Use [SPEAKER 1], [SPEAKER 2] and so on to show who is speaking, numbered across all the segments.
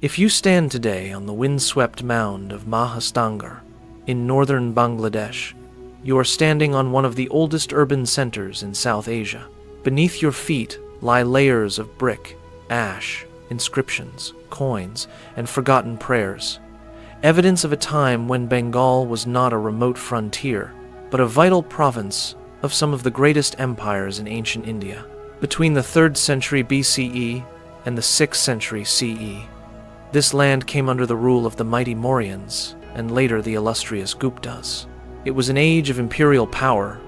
[SPEAKER 1] If you stand today on the windswept mound of Mahasthangarh in northern Bangladesh, you are standing on one of the oldest urban centers in South Asia. Beneath your feet lie layers of brick, ash, inscriptions, coins, and forgotten prayers, evidence of a time when Bengal was not a remote frontier, but a vital province of some of the greatest empires in ancient India. Between the 3rd century BCE and the 6th century CE, this land came under the rule of the mighty Mauryans and later the illustrious Guptas. It was an age of imperial power,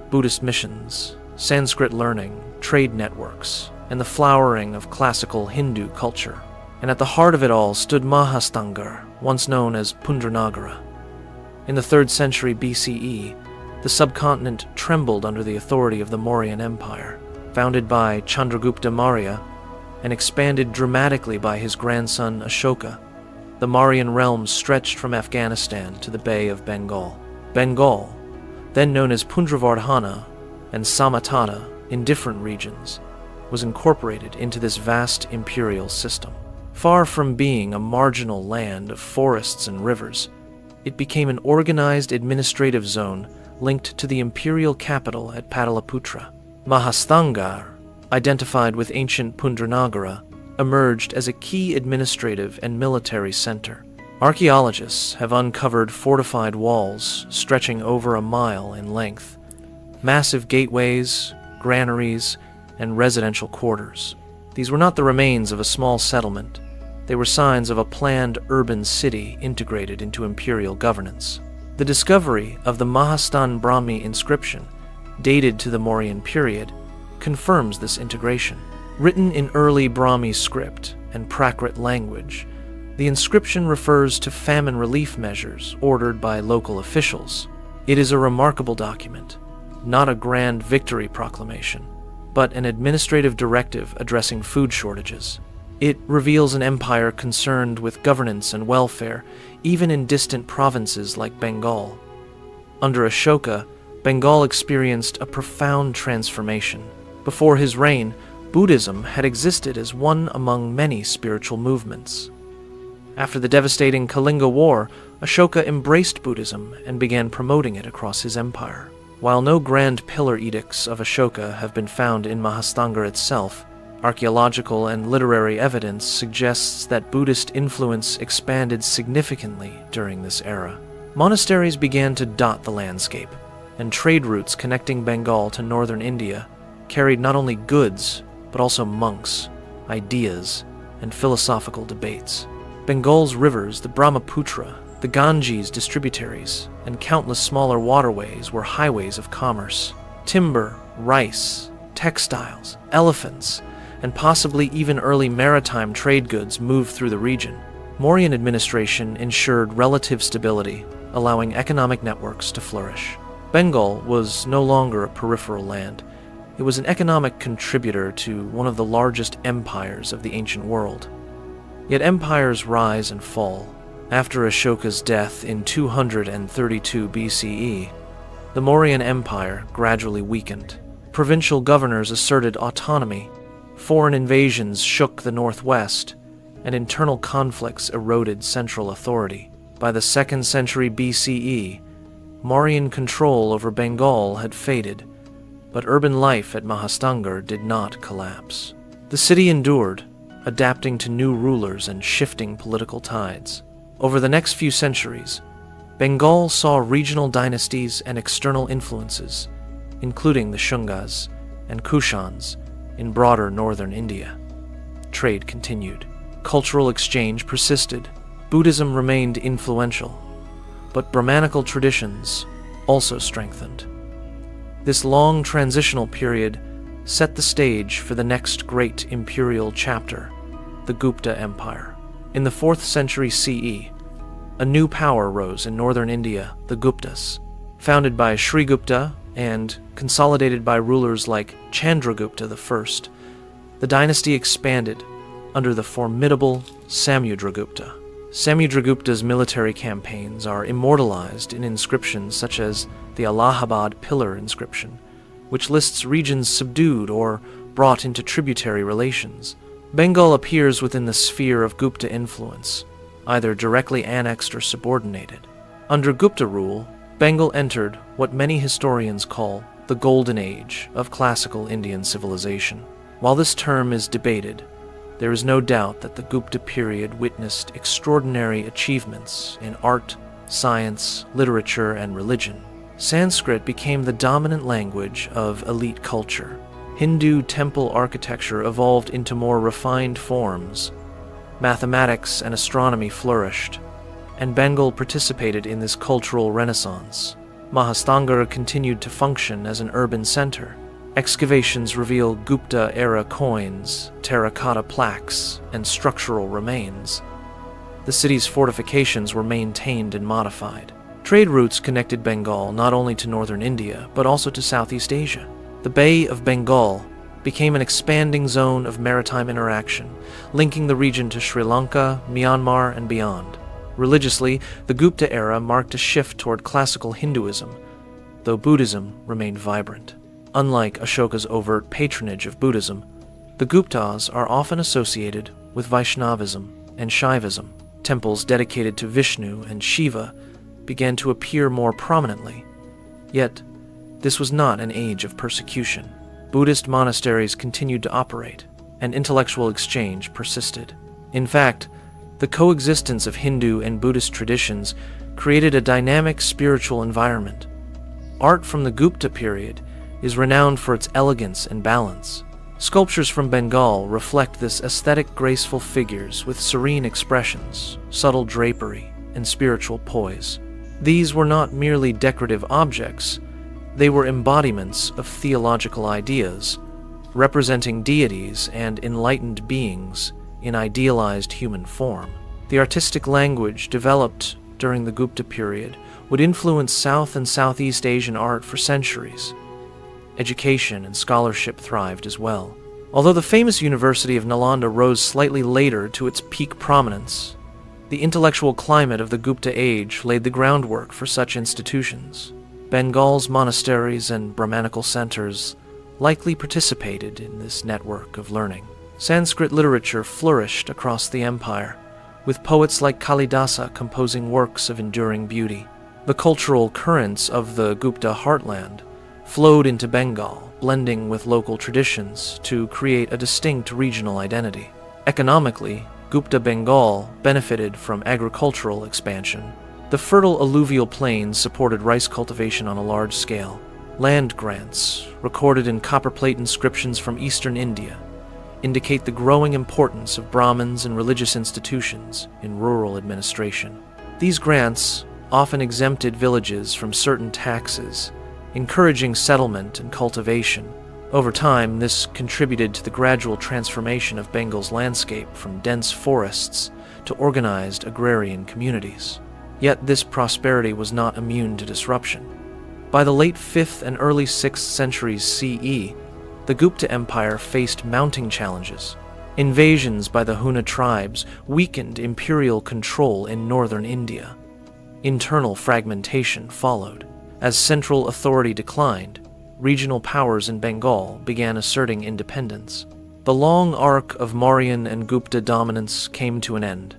[SPEAKER 1] Buddhist missions, Sanskrit learning, trade networks, and the flowering of classical Hindu culture. And at the heart of it all stood Mahasthangarh, once known as Pundranagara. In the 3rd century BCE, the subcontinent trembled under the authority of the Mauryan Empire, founded by Chandragupta Maurya and expanded dramatically by his grandson Ashoka. The Mauryan realm stretched from Afghanistan to the Bay of Bengal. Bengal, then known as Pundravardhana and Samatana in different regions, was incorporated into this vast imperial system. Far from being a marginal land of forests and rivers, it became an organized administrative zone linked to the imperial capital at Pataliputra. Mahasthangarh, identified with ancient Pundranagara, emerged as a key administrative and military center. Archaeologists have uncovered fortified walls stretching over a mile in length, massive gateways, granaries, and residential quarters. These were not the remains of a small settlement. They were signs of a planned urban city integrated into imperial governance. The discovery of the Mahasthan Brahmi inscription, dated to the Mauryan period, confirms this integration. Written in early Brahmi script and Prakrit language, the inscription refers to famine relief measures ordered by local officials. It is a remarkable document, not a grand victory proclamation, but an administrative directive addressing food shortages. It reveals an empire concerned with governance and welfare, even in distant provinces like Bengal. Under Ashoka, Bengal experienced a profound transformation. Before his reign, Buddhism had existed as one among many spiritual movements. After the devastating Kalinga War, Ashoka embraced Buddhism and began promoting it across his empire. While no grand pillar edicts of Ashoka have been found in Mahasthangarh itself, archaeological and literary evidence suggests that Buddhist influence expanded significantly during this era. Monasteries began to dot the landscape, and trade routes connecting Bengal to northern India carried not only goods, but also monks, ideas, and philosophical debates. Bengal's rivers, the Brahmaputra, the Ganges distributaries, and countless smaller waterways were highways of commerce. Timber, rice, textiles, elephants, and possibly even early maritime trade goods moved through the region. Mauryan administration ensured relative stability, allowing economic networks to flourish. Bengal was no longer a peripheral land. It was an economic contributor to one of the largest empires of the ancient world. Yet empires rise and fall. After Ashoka's death in 232 BCE, the Mauryan Empire gradually weakened. Provincial governors asserted autonomy, foreign invasions shook the northwest, and internal conflicts eroded central authority. By the 2nd century BCE, Mauryan control over Bengal had faded, but urban life at Mahasthangarh did not collapse. The city endured, adapting to new rulers and shifting political tides. Over the next few centuries, Bengal saw regional dynasties and external influences, including the Shungas and Kushans in broader northern India. Trade continued. Cultural exchange persisted. Buddhism remained influential, but Brahmanical traditions also strengthened. This long transitional period set the stage for the next great imperial chapter, the Gupta Empire. In the 4th century CE, a new power rose in northern India, the Guptas. Founded by Srigupta and consolidated by rulers like Chandragupta I, the dynasty expanded under the formidable Samudragupta. Samudragupta's military campaigns are immortalized in inscriptions such as the Allahabad Pillar inscription, which lists regions subdued or brought into tributary relations, Bengal appears within the sphere of Gupta influence, either directly annexed or subordinated. Under Gupta rule, Bengal entered what many historians call the Golden Age of classical Indian civilization. While this term is debated, there is no doubt that the Gupta period witnessed extraordinary achievements in art, science, literature, and religion. Sanskrit became the dominant language of elite culture. Hindu temple architecture evolved into more refined forms. Mathematics and astronomy flourished, and Bengal participated in this cultural renaissance. Mahasthangarh continued to function as an urban center. Excavations reveal Gupta-era coins, terracotta plaques, and structural remains. The city's fortifications were maintained and modified. Trade routes connected Bengal not only to northern India, but also to Southeast Asia. The Bay of Bengal became an expanding zone of maritime interaction, linking the region to Sri Lanka, Myanmar, and beyond. Religiously, the Gupta era marked a shift toward classical Hinduism, though Buddhism remained vibrant. Unlike Ashoka's overt patronage of Buddhism, the Guptas are often associated with Vaishnavism and Shaivism. Temples dedicated to Vishnu and Shiva began to appear more prominently. Yet, this was not an age of persecution. Buddhist monasteries continued to operate, and intellectual exchange persisted. In fact, the coexistence of Hindu and Buddhist traditions created a dynamic spiritual environment. Art from the Gupta period is renowned for its elegance and balance. Sculptures from Bengal reflect this aesthetic, graceful figures with serene expressions, subtle drapery, and spiritual poise. These were not merely decorative objects, they were embodiments of theological ideas, representing deities and enlightened beings in idealized human form. The artistic language developed during the Gupta period would influence South and Southeast Asian art for centuries. Education and scholarship thrived as well. Although the famous University of Nalanda rose slightly later to its peak prominence, the intellectual climate of the Gupta age laid the groundwork for such institutions. Bengal's monasteries and Brahmanical centers likely participated in this network of learning. Sanskrit literature flourished across the empire, with poets like Kalidasa composing works of enduring beauty. The cultural currents of the Gupta heartland flowed into Bengal, blending with local traditions to create a distinct regional identity. Economically, Gupta Bengal benefited from agricultural expansion. The fertile alluvial plains supported rice cultivation on a large scale. Land grants, recorded in copperplate inscriptions from eastern India, indicate the growing importance of Brahmins and religious institutions in rural administration. These grants often exempted villages from certain taxes, encouraging settlement and cultivation. Over time, this contributed to the gradual transformation of Bengal's landscape from dense forests to organized agrarian communities. Yet this prosperity was not immune to disruption. By the late 5th and early 6th centuries CE, the Gupta Empire faced mounting challenges. Invasions by the Huna tribes weakened imperial control in northern India. Internal fragmentation followed. As central authority declined, regional powers in Bengal began asserting independence. The long arc of Mauryan and Gupta dominance came to an end,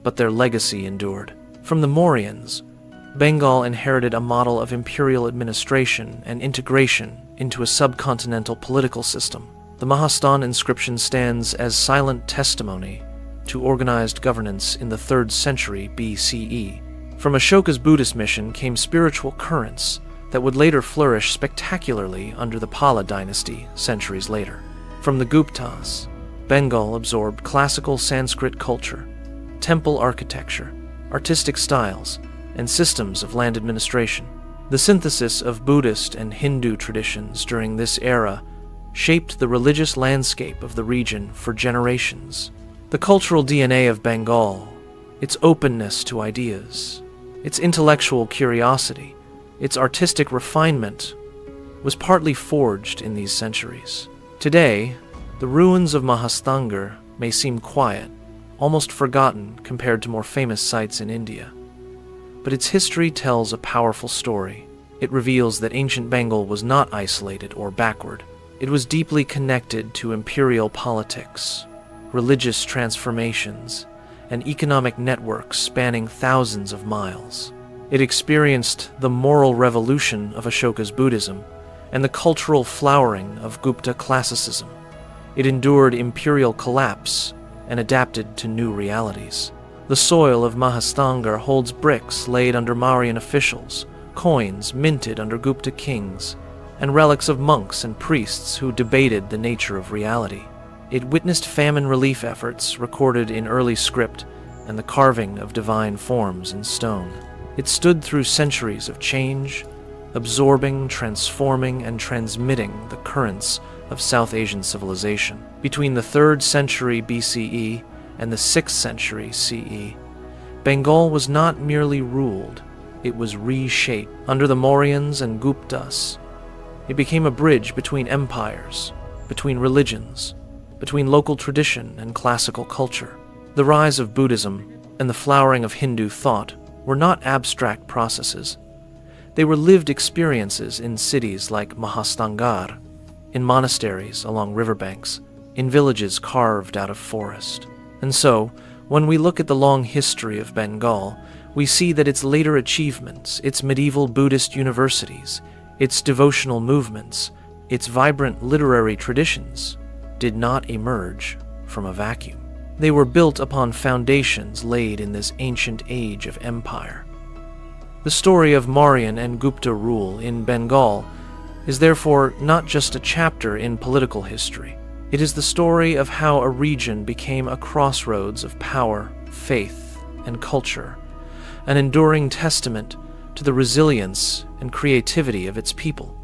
[SPEAKER 1] but their legacy endured. From the Mauryans, Bengal inherited a model of imperial administration and integration into a subcontinental political system. The Mahasthan inscription stands as silent testimony to organized governance in the 3rd century BCE. From Ashoka's Buddhist mission came spiritual currents that would later flourish spectacularly under the Pala dynasty centuries later. From the Guptas, Bengal absorbed classical Sanskrit culture, temple architecture, artistic styles, and systems of land administration. The synthesis of Buddhist and Hindu traditions during this era shaped the religious landscape of the region for generations. The cultural DNA of Bengal, its openness to ideas, its intellectual curiosity, its artistic refinement, was partly forged in these centuries. Today, the ruins of Mahasthangarh may seem quiet, almost forgotten compared to more famous sites in India. But its history tells a powerful story. It reveals that ancient Bengal was not isolated or backward. It was deeply connected to imperial politics, religious transformations, and economic networks spanning thousands of miles. It experienced the moral revolution of Ashoka's Buddhism and the cultural flowering of Gupta classicism. It endured imperial collapse and adapted to new realities. The soil of Mahasthangarh holds bricks laid under Mauryan officials, coins minted under Gupta kings, and relics of monks and priests who debated the nature of reality. It witnessed famine relief efforts recorded in early script and the carving of divine forms in stone. It stood through centuries of change, absorbing, transforming, and transmitting the currents of South Asian civilization. Between the 3rd century BCE and the 6th century CE, Bengal was not merely ruled, it was reshaped. Under the Mauryans and Guptas, it became a bridge between empires, between religions, between local tradition and classical culture. The rise of Buddhism and the flowering of Hindu thought were not abstract processes. They were lived experiences in cities like Mahasthangarh, in monasteries along riverbanks, in villages carved out of forest. And so, when we look at the long history of Bengal, we see that its later achievements, its medieval Buddhist universities, its devotional movements, its vibrant literary traditions, did not emerge from a vacuum. They were built upon foundations laid in this ancient age of empire. The story of Mauryan and Gupta rule in Bengal is therefore not just a chapter in political history. It is the story of how a region became a crossroads of power, faith, and culture, an enduring testament to the resilience and creativity of its people.